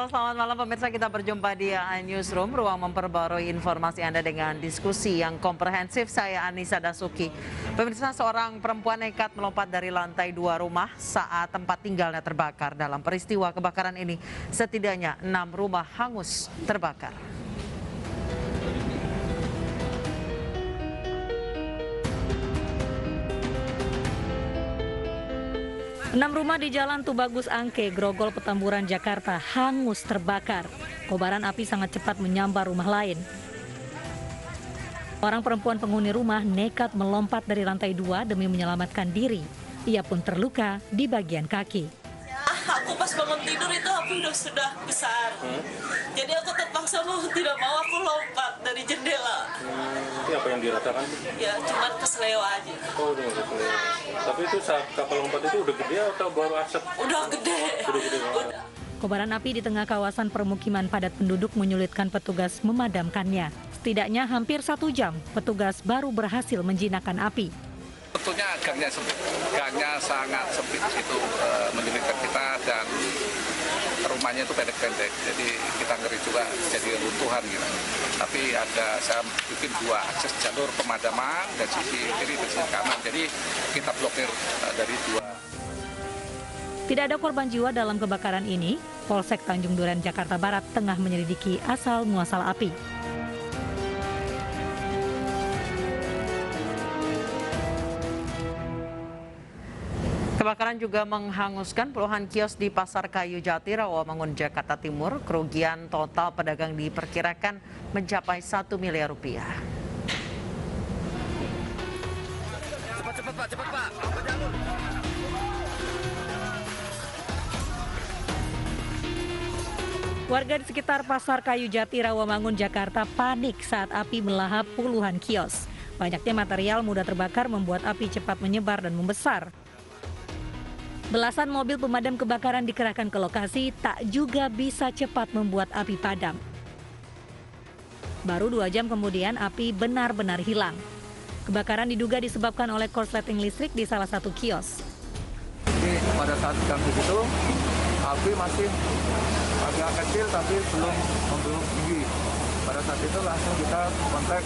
Halo, selamat malam pemirsa. Kita berjumpa di Newsroom, ruang memperbarui informasi Anda dengan diskusi yang komprehensif. Saya Anissa Dasuki. Pemirsa, seorang perempuan nekat melompat dari lantai 2 rumah saat tempat tinggalnya terbakar. Dalam peristiwa kebakaran ini, setidaknya 6 rumah hangus terbakar. Enam rumah di Jalan Tubagus Angke, Grogol, Petamburan, Jakarta hangus terbakar. Kobaran api sangat cepat menyambar rumah lain. Orang perempuan penghuni rumah nekat melompat dari lantai 2 demi menyelamatkan diri. Ia pun terluka di bagian kaki. Aku pas bangun tidur itu api sudah besar. Jadi aku terpaksa tidak mau aku lompat dari jendela. Itu apa yang dirasakan? Ya cuma keseleo aja. Oh, udah keseleo. Tapi itu saat kapal lompat itu udah gede atau baru asap? Udah gede. Udah. Kobaran api di tengah kawasan permukiman padat penduduk menyulitkan petugas memadamkannya. Setidaknya hampir 1 jam, petugas baru berhasil menjinakkan api. Sebetulnya gangnya sempit, gangnya sangat sempit itu menyulitkan kita dan rumahnya itu pendek-pendek, jadi kita ngeri juga jadi runtuhan gitu. Tapi saya bikin 2 akses jalur pemadaman dari sisi kiri dan sisi kanan, jadi kita blokir dari 2. Tidak ada korban jiwa dalam kebakaran ini. Polsek Tanjung Duren, Jakarta Barat tengah menyelidiki asal muasal api. Kebakaran juga menghanguskan puluhan kios di Pasar Kayu Jati, Rawamangun, Jakarta Timur. Kerugian total pedagang diperkirakan mencapai 1 miliar rupiah. Cepat Pak. Warga di sekitar Pasar Kayu Jati, Rawamangun, Jakarta panik saat api melahap puluhan kios. Banyaknya material mudah terbakar membuat api cepat menyebar dan membesar. Belasan mobil pemadam kebakaran dikerahkan ke lokasi, tak juga bisa cepat membuat api padam. Baru 2 jam kemudian api benar-benar hilang. Kebakaran diduga disebabkan oleh korsleting listrik di salah satu kios. Jadi pada saat jam itu api masih agak kecil tapi belum tinggi. Pada saat itu langsung kita kontak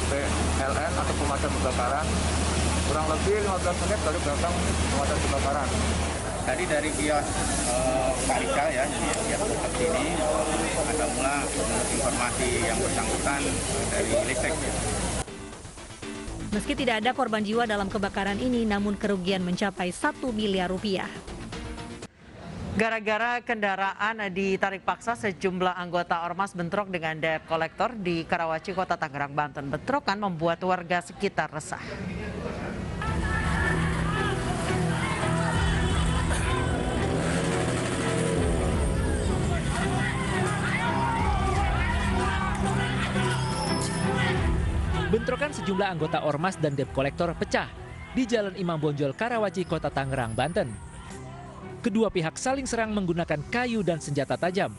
PLN atau pemadam kebakaran. Kurang lebih 15 menit baru datang pemadam kebakaran. Tadi dari kios Pak Rizal ya, jadi kios seperti ini ada mula informasi yang bersangkutan dari listrik. Meski tidak ada korban jiwa dalam kebakaran ini, namun kerugian mencapai 1 miliar rupiah. Gara-gara kendaraan ditarik paksa, sejumlah anggota Ormas bentrok dengan debt collector di Karawaci, Kota Tangerang, Banten. Bentrokan membuat warga sekitar resah. Bentrokan sejumlah anggota Ormas dan debt collector pecah di Jalan Imam Bonjol, Karawaci, Kota Tangerang, Banten. Kedua pihak saling serang menggunakan kayu dan senjata tajam.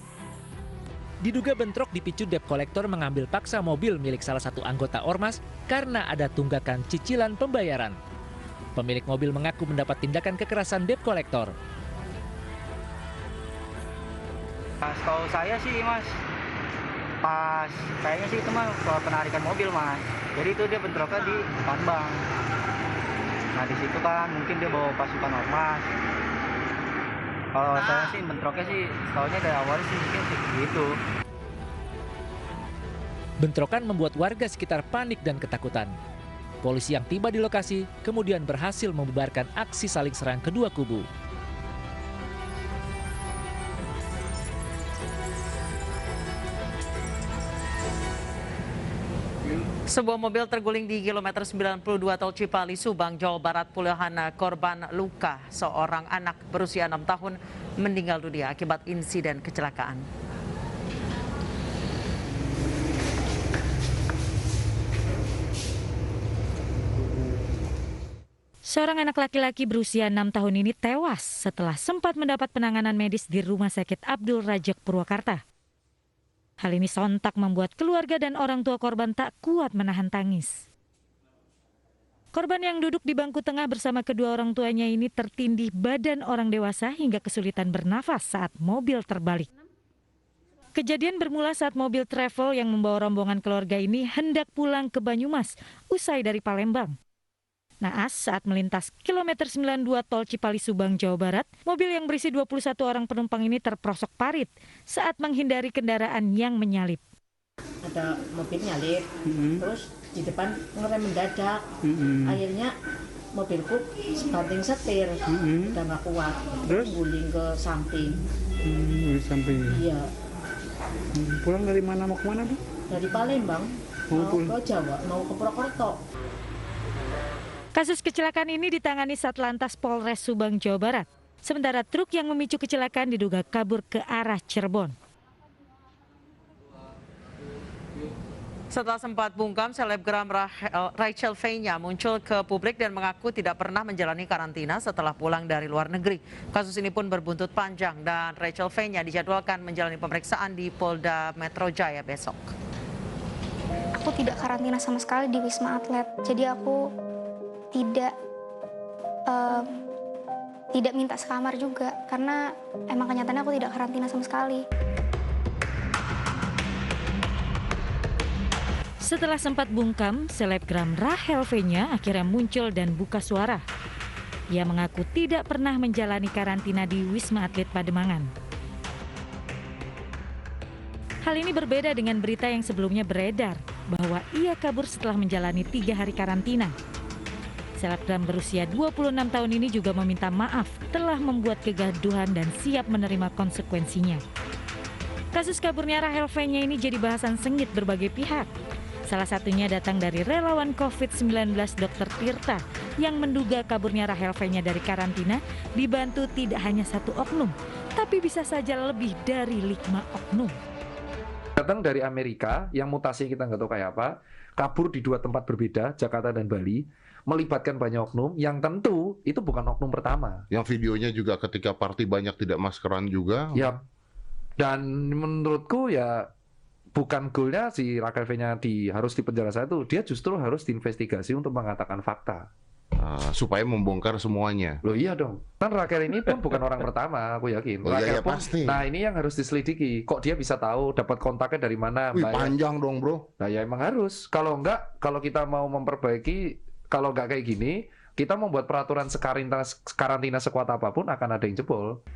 Diduga bentrok dipicu debt collector mengambil paksa mobil milik salah satu anggota Ormas karena ada tunggakan cicilan pembayaran. Pemilik mobil mengaku mendapat tindakan kekerasan debt collector. Setahu saya sih Mas, pas kayaknya sih itu mah penarikan mobil Mas. Jadi itu dia bentroknya di depan bank. Nah di situ kan mungkin dia bawa pasukan Ormas. Kalau saya sih bentroknya sih, tahunya dari awal sih mungkin gitu. Bentrokan membuat warga sekitar panik dan ketakutan. Polisi yang tiba di lokasi kemudian berhasil membubarkan aksi saling serang kedua kubu. Sebuah mobil terguling di kilometer 92 Tol Cipali, Subang, Jawa Barat. Puluhan korban luka. Seorang anak berusia 6 tahun meninggal dunia akibat insiden kecelakaan. Seorang anak laki-laki berusia 6 tahun ini tewas setelah sempat mendapat penanganan medis di Rumah Sakit Abdul Rajak, Purwakarta. Hal ini sontak membuat keluarga dan orang tua korban tak kuat menahan tangis. Korban yang duduk di bangku tengah bersama kedua orang tuanya ini tertindih badan orang dewasa hingga kesulitan bernafas saat mobil terbalik. Kejadian bermula saat mobil travel yang membawa rombongan keluarga ini hendak pulang ke Banyumas usai dari Palembang. Naas saat melintas kilometer 92 tol Cipali Subang, Jawa Barat, mobil yang berisi 21 orang penumpang ini terprosok parit saat menghindari kendaraan yang menyalip. Ada mobil nyalip, terus di depan ngerem mendadak, akhirnya mobilku banting setir, udah nggak kuat, terus guling ke samping. Iya. Pulang dari mana, mau kemana, Bu? Dari Palembang, mau ke Jawa, mau ke Purwokerto. Kasus kecelakaan ini ditangani Satlantas Polres Subang, Jawa Barat. Sementara truk yang memicu kecelakaan diduga kabur ke arah Cirebon. Setelah sempat bungkam, selebgram Rachel Fenya muncul ke publik dan mengaku tidak pernah menjalani karantina setelah pulang dari luar negeri. Kasus ini pun berbuntut panjang dan Rachel Fenya dijadwalkan menjalani pemeriksaan di Polda Metro Jaya besok. Aku tidak karantina sama sekali di Wisma Atlet, jadi aku tidak minta sekamar juga karena emang kenyataannya aku tidak karantina sama sekali. Setelah sempat bungkam, selebgram Rachel Fenya akhirnya muncul dan buka suara. Ia mengaku tidak pernah menjalani karantina di Wisma Atlet Pademangan. Hal ini berbeda dengan berita yang sebelumnya beredar bahwa ia kabur setelah menjalani 3 hari karantina. Selebgram berusia 26 tahun ini juga meminta maaf telah membuat kegaduhan dan siap menerima konsekuensinya. Kasus kaburnya Rachel Fenya ini jadi bahasan sengit berbagai pihak. Salah satunya datang dari relawan COVID-19 Dr. Tirta yang menduga kaburnya Rachel Fenya dari karantina dibantu tidak hanya 1 oknum, tapi bisa saja lebih dari 5 oknum. Datang dari Amerika yang mutasi kita nggak tahu kayak apa, kabur di 2 tempat berbeda, Jakarta dan Bali, melibatkan banyak oknum yang tentu itu bukan oknum pertama. Yang videonya juga ketika party banyak tidak maskeran juga. Ya, dan menurutku ya bukan goalnya si Rachel Fenya harus dipenjara itu, dia justru harus diinvestigasi untuk mengatakan fakta. Supaya membongkar semuanya. Loh iya dong, kan Rachel ini pun bukan orang pertama, aku yakin. Rachel pun, pasti. Nah ini yang harus diselidiki, kok dia bisa tahu, dapat kontaknya dari mana. Wih, panjang dong bro. Nah ya emang harus, kalau enggak, kalau kita mau memperbaiki, kalau enggak kayak gini, kita membuat peraturan karantina sekuat apapun akan ada yang jebol.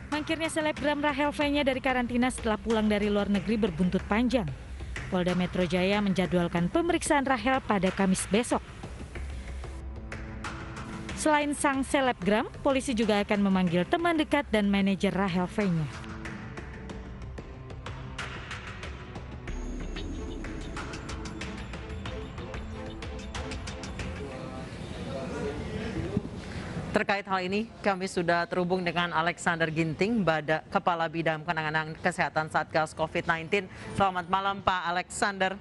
Mangkirnya selebgram Rachel Fenya dari karantina setelah pulang dari luar negeri berbuntut panjang. Polda Metro Jaya menjadwalkan pemeriksaan Rachel pada Kamis besok. Selain sang selebgram, polisi juga akan memanggil teman dekat dan manajer Rachel Fenya. Terkait hal ini, kami sudah terhubung dengan Alexander Ginting, Kepala Bidang Penanganan Kesehatan Satgas COVID-19. Selamat malam Pak Alexander.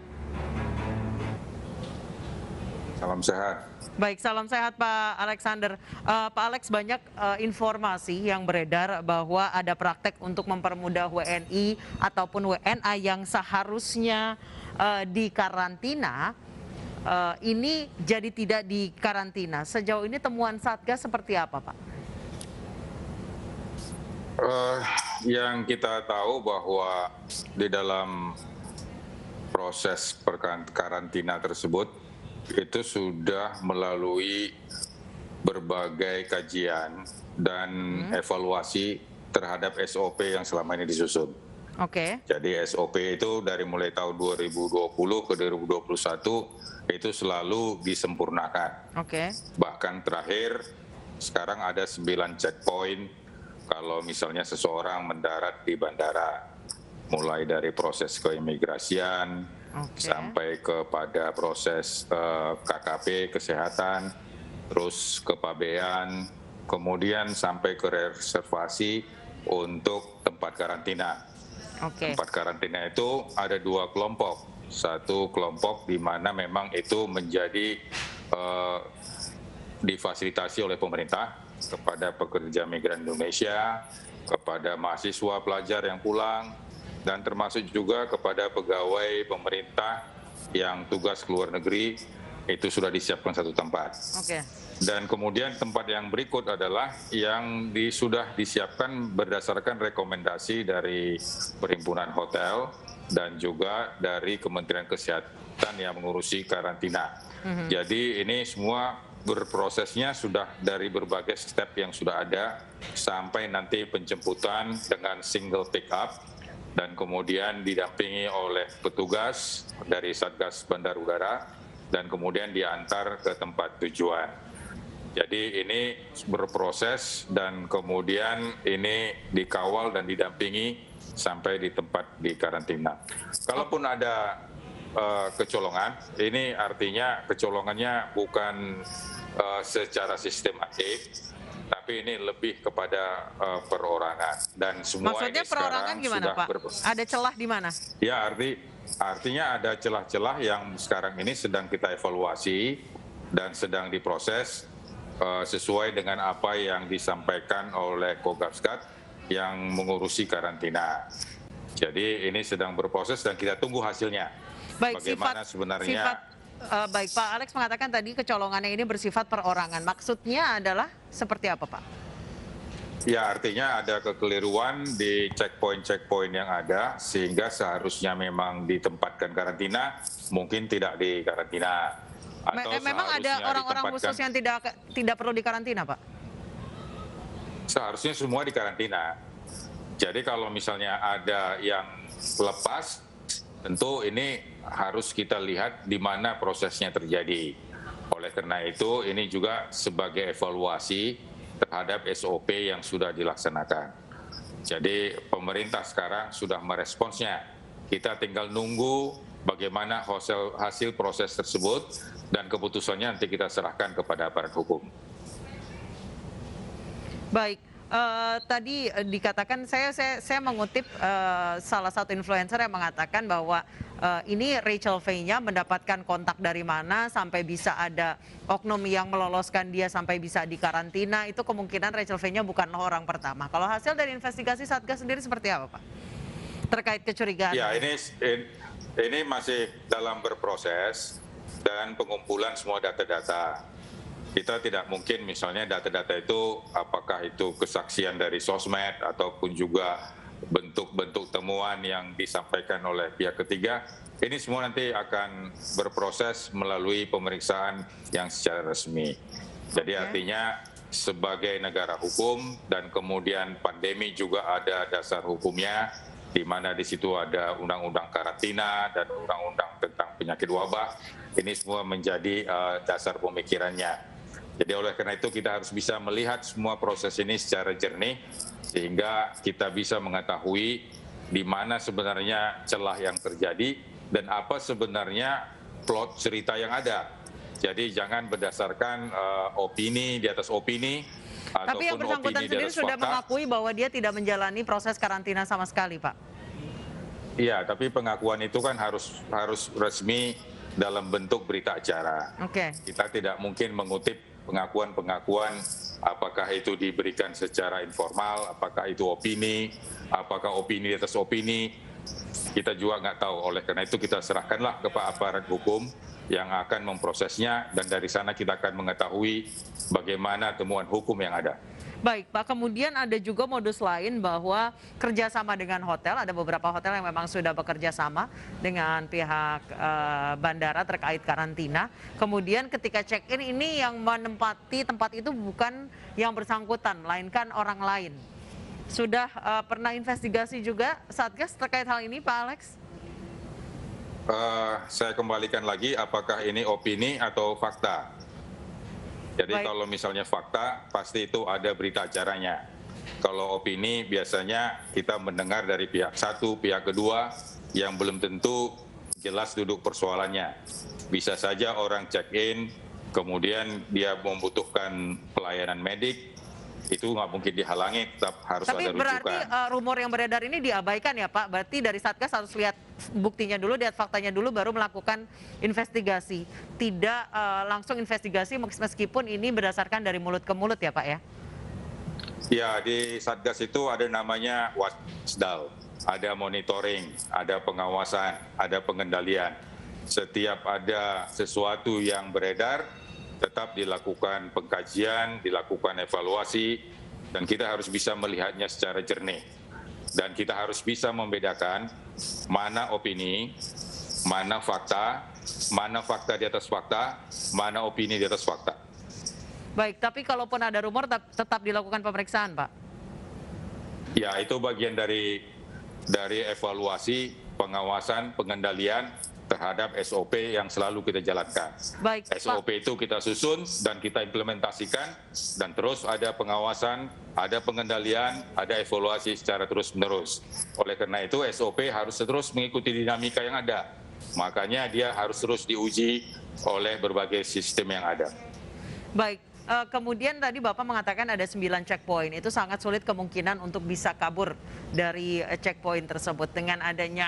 Salam sehat. Baik, salam sehat Pak Alexander. Pak Alex, banyak informasi yang beredar bahwa ada praktek untuk mempermudah WNI ataupun WNA yang seharusnya dikarantina. Ini jadi tidak dikarantina. Sejauh ini temuan Satgas seperti apa, Pak? Yang kita tahu bahwa di dalam proses karantina tersebut itu sudah melalui berbagai kajian dan evaluasi terhadap SOP yang selama ini disusun. Oke. Jadi SOP itu dari mulai tahun 2020 ke 2021 itu selalu disempurnakan. Oke. Bahkan terakhir sekarang ada 9 checkpoint kalau misalnya seseorang mendarat di bandara, mulai dari proses keimigrasian sampai kepada proses KKP kesehatan, terus kepabean, kemudian sampai ke reservasi untuk tempat karantina. Tempat karantina itu ada 2 kelompok. Satu kelompok di mana memang itu menjadi difasilitasi oleh pemerintah kepada pekerja migran Indonesia, kepada mahasiswa pelajar yang pulang, dan termasuk juga kepada pegawai pemerintah yang tugas ke luar negeri Itu sudah disiapkan satu tempat. Oke. Dan kemudian tempat yang berikut adalah yang sudah disiapkan berdasarkan rekomendasi dari Perhimpunan Hotel dan juga dari Kementerian Kesehatan yang mengurusi karantina. Jadi ini semua berprosesnya sudah dari berbagai step yang sudah ada sampai nanti penjemputan dengan single pick up dan kemudian didampingi oleh petugas dari Satgas Bandar Udara dan kemudian diantar ke tempat tujuan. Jadi ini berproses dan kemudian ini dikawal dan didampingi sampai di tempat di karantina. Kalaupun ada kecolongan, ini artinya kecolongannya bukan secara sistematik, tapi ini lebih kepada perorangan dan semua. Maksudnya ini perorangan gimana, Pak? Ada celah di mana? Ya, artinya ada celah-celah yang sekarang ini sedang kita evaluasi dan sedang diproses sesuai dengan apa yang disampaikan oleh Kogabskat yang mengurusi karantina. Jadi ini sedang berproses dan kita tunggu hasilnya. Baik, bagaimana sebenarnya. Baik, Pak Alex mengatakan tadi kecolongannya ini bersifat perorangan. Maksudnya adalah seperti apa, Pak? Ya, artinya ada kekeliruan di checkpoint-checkpoint yang ada sehingga seharusnya memang ditempatkan karantina, mungkin tidak di karantina. Atau memang ada orang-orang khusus yang tidak perlu dikarantina, Pak? Seharusnya semua dikarantina. Jadi kalau misalnya ada yang lepas, tentu ini harus kita lihat di mana prosesnya terjadi. Oleh karena itu, ini juga sebagai evaluasi terhadap SOP yang sudah dilaksanakan. Jadi pemerintah sekarang sudah meresponsnya. Kita tinggal nunggu bagaimana hasil proses tersebut dan keputusannya nanti kita serahkan kepada aparat hukum. Baik, tadi dikatakan saya mengutip salah satu influencer yang mengatakan bahwa ini Rachel V-nya mendapatkan kontak dari mana sampai bisa ada oknum yang meloloskan dia sampai bisa dikarantina. Itu kemungkinan Rachel V-nya bukanlah orang pertama. Kalau hasil dari investigasi Satgas sendiri seperti apa, Pak? Terkait kecurigaan. Ya, ini masih dalam berproses dan pengumpulan semua data-data. Kita tidak mungkin misalnya data-data itu apakah itu kesaksian dari sosmed ataupun juga bentuk-bentuk temuan yang disampaikan oleh pihak ketiga. Ini semua nanti akan berproses melalui pemeriksaan yang secara resmi. Jadi artinya sebagai negara hukum dan kemudian pandemi juga ada dasar hukumnya, di mana di situ ada undang-undang karantina dan undang-undang tentang penyakit wabah. Ini semua menjadi dasar pemikirannya. Jadi oleh karena itu kita harus bisa melihat semua proses ini secara jernih sehingga kita bisa mengetahui di mana sebenarnya celah yang terjadi dan apa sebenarnya plot cerita yang ada. Jadi jangan berdasarkan opini di atas opini. Tapi yang bersangkutan sendiri sudah mengakui bahwa dia tidak menjalani proses karantina sama sekali, Pak. Iya, tapi pengakuan itu kan harus resmi dalam bentuk berita acara. Oke. Kita tidak mungkin mengutip pengakuan-pengakuan apakah itu diberikan secara informal, apakah itu opini, apakah opini di atas opini. Kita juga nggak tahu. Oleh karena itu kita serahkanlah kepada aparat hukum yang akan memprosesnya dan dari sana kita akan mengetahui bagaimana temuan hukum yang ada. Baik, Pak. Kemudian ada juga modus lain bahwa kerjasama dengan hotel, ada beberapa hotel yang memang sudah bekerja sama dengan pihak bandara terkait karantina. Kemudian ketika check-in ini yang menempati tempat itu bukan yang bersangkutan, melainkan orang lain. Sudah pernah investigasi juga Satgas terkait hal ini, Pak Alex? Saya kembalikan lagi, apakah ini opini atau fakta? Jadi kalau misalnya fakta, pasti itu ada berita acaranya. Kalau opini, biasanya kita mendengar dari pihak satu, pihak kedua, yang belum tentu jelas duduk persoalannya. Bisa saja orang check-in, kemudian dia membutuhkan pelayanan medik, itu nggak mungkin dihalangi, tetap harus ada rujukan. Tapi berarti rumor yang beredar ini diabaikan ya Pak? Berarti dari Satgas harus lihat buktinya dulu, lihat faktanya dulu, baru melakukan investigasi. Tidak langsung investigasi meskipun ini berdasarkan dari mulut ke mulut ya Pak ya? Ya, di Satgas itu ada namanya Wasdal, ada monitoring, ada pengawasan, ada pengendalian. setiap ada sesuatu yang beredar, tetap dilakukan pengkajian, dilakukan evaluasi, dan kita harus bisa melihatnya secara jernih. Dan kita harus bisa membedakan mana opini, mana fakta di atas fakta, mana opini di atas fakta. Baik, tapi kalaupun ada rumor tetap dilakukan pemeriksaan, Pak? Ya, itu bagian dari evaluasi, pengawasan, pengendalian terhadap SOP yang selalu kita jalankan. Baik, SOP Pak. itu kita susun dan kita implementasikan, dan terus ada pengawasan, ada pengendalian, ada evaluasi secara terus-menerus. Oleh karena itu SOP harus terus mengikuti dinamika yang ada. Makanya dia harus terus diuji oleh berbagai sistem yang ada. Baik. Kemudian tadi Bapak mengatakan ada 9 checkpoint, itu sangat sulit kemungkinan untuk bisa kabur dari checkpoint tersebut. Dengan adanya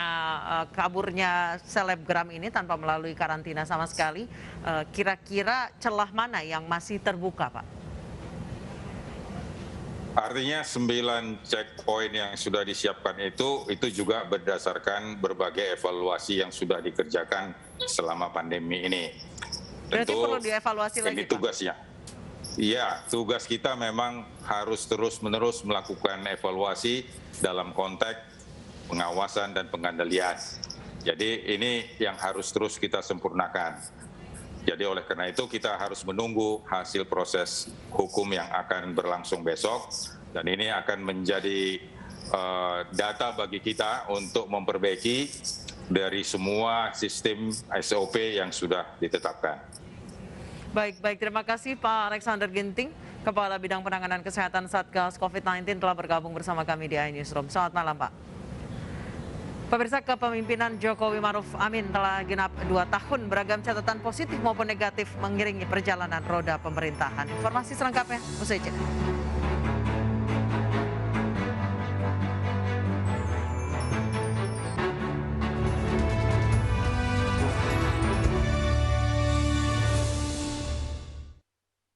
kaburnya selebgram ini tanpa melalui karantina sama sekali, kira-kira celah mana yang masih terbuka, Pak? Artinya 9 checkpoint yang sudah disiapkan itu juga berdasarkan berbagai evaluasi yang sudah dikerjakan selama pandemi ini. Berarti perlu dievaluasi lagi, ini Pak? tugasnya. Iya, tugas kita memang harus terus-menerus melakukan evaluasi dalam konteks pengawasan dan pengendalian. Jadi ini yang harus terus kita sempurnakan. Jadi oleh karena itu kita harus menunggu hasil proses hukum yang akan berlangsung besok, dan ini akan menjadi data bagi kita untuk memperbaiki dari semua sistem SOP yang sudah ditetapkan. Baik, terima kasih Pak Alexander Ginting, Kepala Bidang Penanganan Kesehatan Satgas COVID-19 telah bergabung bersama kami di iNewsroom. Selamat malam, Pak. Pemirsa, kepemimpinan Jokowi Maruf Amin telah genap 2 tahun, beragam catatan positif maupun negatif mengiringi perjalanan roda pemerintahan. Informasi selengkapnya usai jeda.